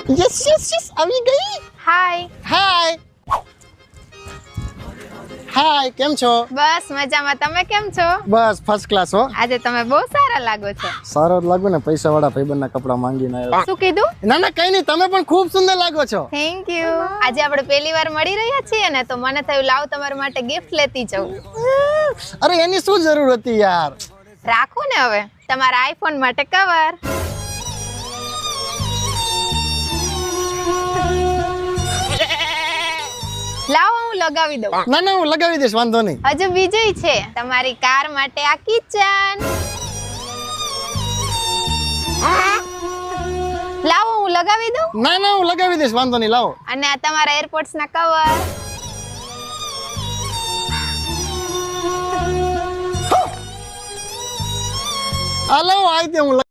Yes yes yes આવી ગઈ. હાય. હાય હાય, કેમ છો? બસ મજામાં. તમે કેમ છો? બસ ફર્સ્ટ ક્લાસ હો. આજે તમે બહુ સારા લાગો છો. સારો જ લાગુ ને, પૈસા વાળા ભાઈબંધના કપડા માંગીને આવ્યો. શું કીધું? ના ના કઈ નહીં, તમે પણ ખૂબ સુંદર લાગો છો. Thank you. આજે આપણે પહેલી વાર મળી રહ્યા છીએ ને, તો મને થયું લાવ તમારા માટે ગિફ્ટ લેતી જાઉં. અરે એની શું જરૂર હતી યાર. રાખો ને હવે તમારા આઈફોન માટે કવર. લાવો હું લગાવી દઉં. ના ના હું લગાવી દઈશ, વાંધો નહીં. હજુ બીજું છે, તમારી કાર માટે આ કિચન. લાવો હું લગાવી દઉં. ના ના હું લગાવી દઈશ, વાંધો નહીં, લાવો. અને આ તમારા એરપોર્ટ્સ ના કવર. આ લાવો, આ રીતે હું